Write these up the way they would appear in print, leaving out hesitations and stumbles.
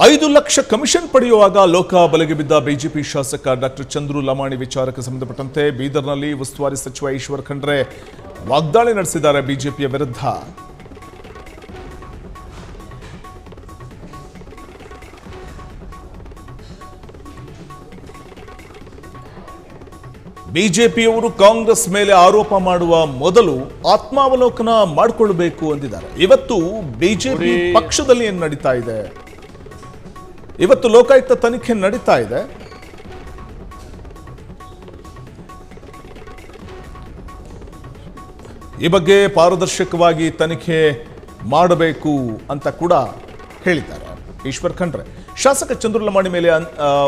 5 lakh commission ಪಡೆಯುವಾಗ ಲೋಕ ಬಲೆಗೆ ಬಿದ್ದ ಬಿಜೆಪಿ ಶಾಸಕ ಡಾಕ್ಟರ್ ಚಂದ್ರು ಲಮಾಣಿ ವಿಚಾರಕ್ಕೆ ಸಂಬಂಧಪಟ್ಟಂತೆ ಬೀದರ್ನಲ್ಲಿ ಉಸ್ತುವಾರಿ ಸಚಿವ ಈಶ್ವರ್ ಖಂಡ್ರೆ ವಾಗ್ದಾಳಿ ನಡೆಸಿದ್ದಾರೆ ಬಿಜೆಪಿಯ ವಿರುದ್ಧ. ಬಿಜೆಪಿಯವರು ಕಾಂಗ್ರೆಸ್ ಮೇಲೆ ಆರೋಪ ಮಾಡುವ ಮೊದಲು ಆತ್ಮಾವಲೋಕನ ಮಾಡಿಕೊಳ್ಳಬೇಕು ಅಂದಿದ್ದಾರೆ. ಇವತ್ತು ಬಿಜೆಪಿ ಪಕ್ಷದಲ್ಲಿ ಏನು ನಡೀತಾ ಇದೆ, ಇವತ್ತು ಲೋಕಾಯುಕ್ತ ತನಿಖೆ ನಡೀತಾ ಇದೆ. ಈ ಬಗ್ಗೆ ಪಾರದರ್ಶಕವಾಗಿ ತನಿಖೆ ಮಾಡಬೇಕು ಅಂತ ಕೂಡ ಹೇಳಿದ್ದಾರೆ ಈಶ್ವರ್ ಖಂಡ್ರೆ. ಶಾಸಕ ಚಂದ್ರು ಲಮಾಣಿ ಮೇಲೆ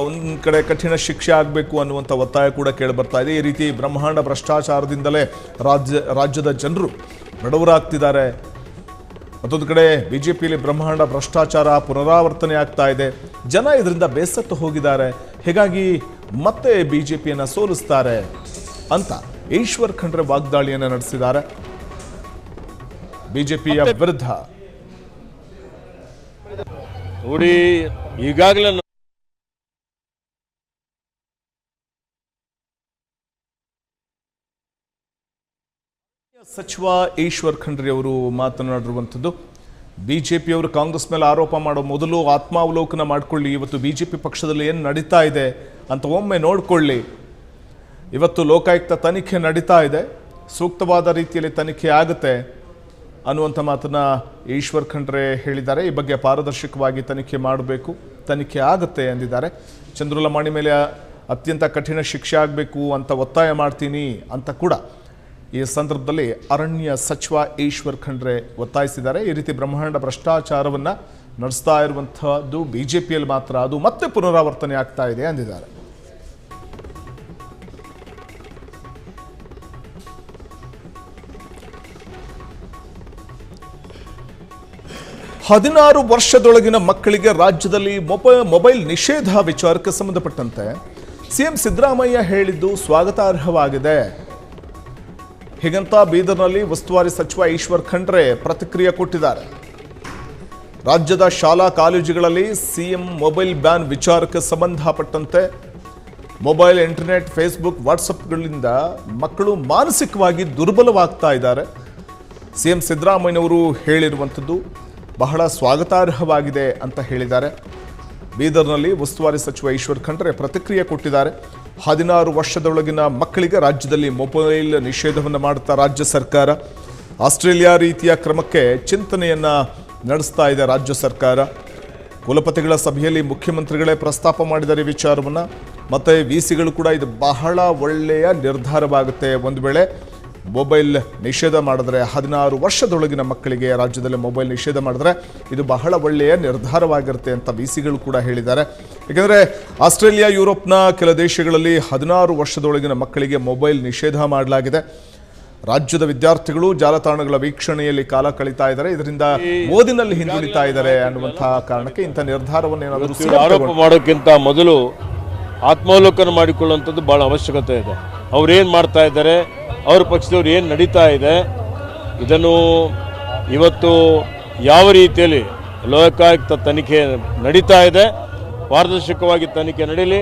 ಒಂದು ಕಡೆ ಕಠಿಣ ಶಿಕ್ಷೆ ಆಗಬೇಕು ಅನ್ನುವಂಥ ಒತ್ತಾಯ ಕೂಡ ಕೇಳಿ ಬರ್ತಾ ಇದೆ. ಈ ರೀತಿ ಬ್ರಹ್ಮಾಂಡ ಭ್ರಷ್ಟಾಚಾರದಿಂದಲೇ ರಾಜ್ಯದ ಜನರು ಬಡವರಾಗ್ತಿದ್ದಾರೆ. ಮತ್ತೊಂದು ಕಡೆ ಬಿಜೆಪಿಯಲ್ಲಿ ಬ್ರಹ್ಮಾಂಡ ಭ್ರಷ್ಟಾಚಾರ ಪುನರಾವರ್ತನೆ ಆಗ್ತಾ ಇದೆ. ಜನ ಇದರಿಂದ ಬೇಸತ್ತು ಹೋಗಿದ್ದಾರೆ. ಹೀಗಾಗಿ ಮತ್ತೆ ಬಿಜೆಪಿಯನ್ನು ಸೋಲಿಸ್ತಾರೆ ಅಂತ ಈಶ್ವರ್ ಖಂಡ್ರೆ ವಾಗ್ದಾಳಿಯನ್ನು ನಡೆಸಿದ್ದಾರೆ ಬಿಜೆಪಿಯ ವಿರುದ್ಧ. ನೋಡಿ, ಈಗಾಗಲೇ ಸಚಿವ ಈಶ್ವರ್ ಖಂಡ್ರೆ ಅವರು ಮಾತನಾಡಿರುವಂಥದ್ದು, ಬಿಜೆಪಿಯವರು ಕಾಂಗ್ರೆಸ್ ಮೇಲೆ ಆರೋಪ ಮಾಡೋ ಮೊದಲು ಆತ್ಮಾವಲೋಕನ ಮಾಡಿಕೊಳ್ಳಿ. ಇವತ್ತು ಬಿಜೆಪಿ ಪಕ್ಷದಲ್ಲಿ ಏನು ನಡೀತಾ ಇದೆ ಅಂತ ಒಮ್ಮೆ ನೋಡಿಕೊಳ್ಳಿ. ಇವತ್ತು ಲೋಕಾಯುಕ್ತ ತನಿಖೆ ನಡೀತಾ ಇದೆ, ಸೂಕ್ತವಾದ ರೀತಿಯಲ್ಲಿ ತನಿಖೆ ಆಗುತ್ತೆ ಅನ್ನುವಂಥ ಮಾತನ್ನು ಈಶ್ವರ್ ಖಂಡ್ರೆ ಹೇಳಿದ್ದಾರೆ. ಈ ಬಗ್ಗೆ ಪಾರದರ್ಶಕವಾಗಿ ತನಿಖೆ ಮಾಡಬೇಕು, ತನಿಖೆ ಆಗುತ್ತೆ ಎಂದಿದ್ದಾರೆ. ಚಂದ್ರು ಲಮಾಣಿ ಮೇಲೆ ಅತ್ಯಂತ ಕಠಿಣ ಶಿಕ್ಷೆ ಆಗಬೇಕು ಅಂತ ಒತ್ತಾಯ ಮಾಡ್ತೀನಿ ಅಂತ ಕೂಡ ಈ ಸಂದರ್ಭದಲ್ಲಿ ಅರಣ್ಯ ಸಚಿವ ಈಶ್ವರ್ ಖಂಡ್ರೆ ಒತ್ತಾಯಿಸಿದ್ದಾರೆ. ಈ ರೀತಿ ಬ್ರಹ್ಮಾಂಡ ಭ್ರಷ್ಟಾಚಾರವನ್ನು ನಡೆಸ್ತಾ ಇರುವಂಥದ್ದು ಬಿಜೆಪಿಯಲ್ಲಿ ಮಾತ್ರ, ಅದು ಮತ್ತೆ ಪುನರಾವರ್ತನೆ ಆಗ್ತಾ ಇದೆ ಅಂದಿದ್ದಾರೆ. ಹದಿನಾರು ವರ್ಷದೊಳಗಿನ ಮಕ್ಕಳಿಗೆ ರಾಜ್ಯದಲ್ಲಿ ಮೊಬೈಲ್ ನಿಷೇಧ ವಿಚಾರಕ್ಕೆ ಸಂಬಂಧಪಟ್ಟಂತೆ ಸಿಎಂ ಸಿದ್ದರಾಮಯ್ಯ ಹೇಳಿದ್ದು ಸ್ವಾಗತಾರ್ಹವಾಗಿದೆ. ಹೀಗಂತ ಬೀದರ್ನಲ್ಲಿ ಉಸ್ತುವಾರಿ ಸಚಿವ ಈಶ್ವರ್ ಖಂಡ್ರೆ ಪ್ರತಿಕ್ರಿಯೆ ಕೊಟ್ಟಿದ್ದಾರೆ. ರಾಜ್ಯದ ಶಾಲಾ ಕಾಲೇಜುಗಳಲ್ಲಿ ಸಿಎಂ ಮೊಬೈಲ್ ಬ್ಯಾನ್ ವಿಚಾರಕ್ಕೆ ಸಂಬಂಧಪಟ್ಟಂತೆ ಮೊಬೈಲ್, ಇಂಟರ್ನೆಟ್, ಫೇಸ್ಬುಕ್, ವಾಟ್ಸಪ್ಗಳಿಂದ ಮಕ್ಕಳು ಮಾನಸಿಕವಾಗಿ ದುರ್ಬಲವಾಗ್ತಾ ಇದ್ದಾರೆ. ಸಿಎಂ ಸಿದ್ದರಾಮಯ್ಯನವರು ಹೇಳಿರುವಂಥದ್ದು ಬಹಳ ಸ್ವಾಗತಾರ್ಹವಾಗಿದೆ ಅಂತ ಹೇಳಿದ್ದಾರೆ. ಬೀದರ್ನಲ್ಲಿ ಉಸ್ತುವಾರಿ ಸಚಿವ ಈಶ್ವರ್ ಖಂಡ್ರೆ ಪ್ರತಿಕ್ರಿಯೆ ಕೊಟ್ಟಿದ್ದಾರೆ. 16 ವರ್ಷದೊಳಗಿನ ಮಕ್ಕಳಿಗೆ ರಾಜ್ಯದಲ್ಲಿ ಮೊಬೈಲ್ ನಿಷೇಧವನ್ನು ಮಾಡುತ್ತಾ ರಾಜ್ಯ ಸರ್ಕಾರ ಆಸ್ಟ್ರೇಲಿಯಾ ರೀತಿಯ ಕ್ರಮಕ್ಕೆ ಚಿಂತನೆಯನ್ನು ನಡೆಸ್ತಾ ಇದೆ ರಾಜ್ಯ ಸರ್ಕಾರ. ಕುಲಪತಿಗಳ ಸಭೆಯಲ್ಲಿ ಮುಖ್ಯಮಂತ್ರಿಗಳೇ ಪ್ರಸ್ತಾಪ ಮಾಡಿದ್ದಾರೆ ವಿಚಾರವನ್ನು. ಮತ್ತು ವಿಸಿಗಳು ಕೂಡ ಇದು ಬಹಳ ಒಳ್ಳೆಯ ನಿರ್ಧಾರವಾಗುತ್ತೆ. ಒಂದು ವೇಳೆ ಮೊಬೈಲ್ ನಿಷೇಧ ಮಾಡಿದ್ರೆ, 16 ವರ್ಷದೊಳಗಿನ ಮಕ್ಕಳಿಗೆ ರಾಜ್ಯದಲ್ಲಿ ಮೊಬೈಲ್ ನಿಷೇಧ ಮಾಡಿದ್ರೆ ಇದು ಬಹಳ ಒಳ್ಳೆಯ ನಿರ್ಧಾರವಾಗಿರುತ್ತೆ ಅಂತ ವಿಸಿಗಳು ಕೂಡ ಹೇಳಿದ್ದಾರೆ. ಏಕೆಂದರೆ ಆಸ್ಟ್ರೇಲಿಯಾ, ಯುರೋಪ್ನ ಕೆಲ ದೇಶಗಳಲ್ಲಿ 16 ವರ್ಷದೊಳಗಿನ ಮಕ್ಕಳಿಗೆ ಮೊಬೈಲ್ ನಿಷೇಧ ಮಾಡಲಾಗಿದೆ. ರಾಜ್ಯದ ವಿದ್ಯಾರ್ಥಿಗಳು ಜಾಲತಾಣಗಳ ವೀಕ್ಷಣೆಯಲ್ಲಿ ಕಾಲ ಕಳೀತಾ ಇದ್ದಾರೆ. ಇದರಿಂದ ಓದಿನಲ್ಲಿ ಹಿಂದುಳಿತಾ ಇದ್ದಾರೆ ಅನ್ನುವಂತಹ ಕಾರಣಕ್ಕೆ ಇಂಥ ನಿರ್ಧಾರವನ್ನು ಏನಾದರೂ ಆರೋಪ ಮಾಡೋಕ್ಕಿಂತ ಮೊದಲು ಆತ್ಮಾವಲೋಕನ ಮಾಡಿಕೊಳ್ಳುವಂಥದ್ದು ಬಹಳ ಅವಶ್ಯಕತೆ ಇದೆ. ಅವ್ರೇನು ಮಾಡ್ತಾ ಇದ್ದಾರೆ, ಅವ್ರ ಪಕ್ಷದವ್ರು ಏನು ನಡೀತಾ ಇದೆ, ಇದನ್ನು ಇವತ್ತು ಯಾವ ರೀತಿಯಲ್ಲಿ ಲೋಕಾಯುಕ್ತ ತನಿಖೆ ನಡೀತಾ ಇದೆ, ಪಾರದರ್ಶಕವಾಗಿ ತನಿಖೆ ನಡೀಲಿ.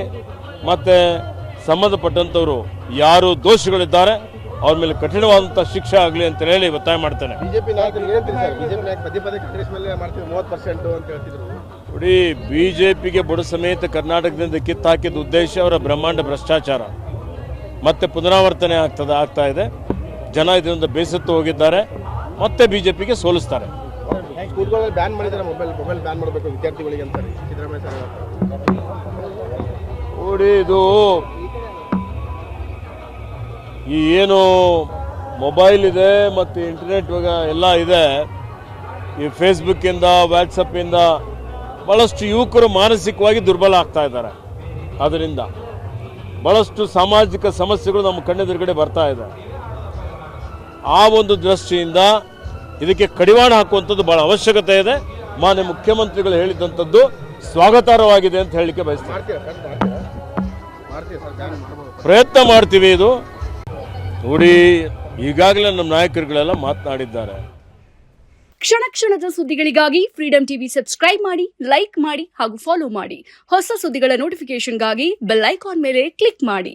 ಮತ್ತು ಸಂಬಂಧಪಟ್ಟಂಥವರು ಯಾರು ದೋಷಿಗಳಿದ್ದಾರೆ ಅವ್ರ ಮೇಲೆ ಕಠಿಣವಾದಂಥ ಶಿಕ್ಷೆ ಆಗಲಿ ಅಂತ ಹೇಳಿ ಒತ್ತಾಯ ಮಾಡ್ತೇನೆ. ನೋಡಿ, ಬಿಜೆಪಿಗೆ ಬುಡ ಸಮೇತ ಕರ್ನಾಟಕದಿಂದ ಕಿತ್ತಾಕಿದ ಉದ್ದೇಶ ಅವರ ಬ್ರಹ್ಮಾಂಡ ಭ್ರಷ್ಟಾಚಾರ ಮತ್ತೆ ಪುನರಾವರ್ತನೆ ಆಗ್ತಾ ಇದೆ. ಜನ ಇದರಿಂದ ಬೇಸತ್ತು ಹೋಗಿದ್ದಾರೆ, ಮತ್ತೆ ಬಿಜೆಪಿಗೆ ಸೋಲಿಸ್ತಾರೆ. ನೋಡಿ, ಇದು ಈ ಏನು ಮೊಬೈಲ್ ಇದೆ ಮತ್ತು ಇಂಟರ್ನೆಟ್ ಎಲ್ಲ ಇದೆ, ಈ ಫೇಸ್ಬುಕ್ಕಿಂದ, ವಾಟ್ಸಪ್ಪಿಂದ ಭಾಳಷ್ಟು ಯುವಕರು ಮಾನಸಿಕವಾಗಿ ದುರ್ಬಲ ಆಗ್ತಾ ಇದ್ದಾರೆ. ಅದರಿಂದ ಭಾಳಷ್ಟು ಸಾಮಾಜಿಕ ಸಮಸ್ಯೆಗಳು ನಮ್ಮ ಕಣ್ಣೆದುರುಗಡೆ ಬರ್ತಾ ಇದೆ. ಆ ಒಂದು ದೃಷ್ಟಿಯಿಂದ ಇದಕ್ಕೆ ಕಡಿವಾಣ ಹಾಕುವಂಥದ್ದು ಭಾಳ ಅವಶ್ಯಕತೆ ಇದೆ. ಮಾನ್ಯ ಮುಖ್ಯಮಂತ್ರಿಗಳು ಹೇಳಿದಂಥದ್ದು ಸ್ವಾಗತಾರ್ಹವಾಗಿದೆ ಅಂತ ಹೇಳಲಿಕ್ಕೆ ಬಯಸ್ತೀನಿ. ಪ್ರಯತ್ನ ಮಾಡ್ತೀವಿ. ಇದು ನೋಡಿ, ಈಗಾಗಲೇ ನಮ್ಮ ನಾಯಕರುಗಳೆಲ್ಲ ಮಾತನಾಡಿದ್ದಾರೆ. ಕ್ಷಣ ಕ್ಷಣದ ಸುದ್ದಿಗಳಿಗಾಗಿ ಫ್ರೀಡಂ ಟಿವಿ ಸಬ್ಸ್ಕ್ರೈಬ್ ಮಾಡಿ, ಲೈಕ್ ಮಾಡಿ ಹಾಗೂ ಫಾಲೋ ಮಾಡಿ. ಹೊಸ ಸುದ್ದಿಗಳ ನೋಟಿಫಿಕೇಶನ್ಗಾಗಿ ಬೆಲ್ ಐಕಾನ್ ಮೇಲೆ ಕ್ಲಿಕ್ ಮಾಡಿ.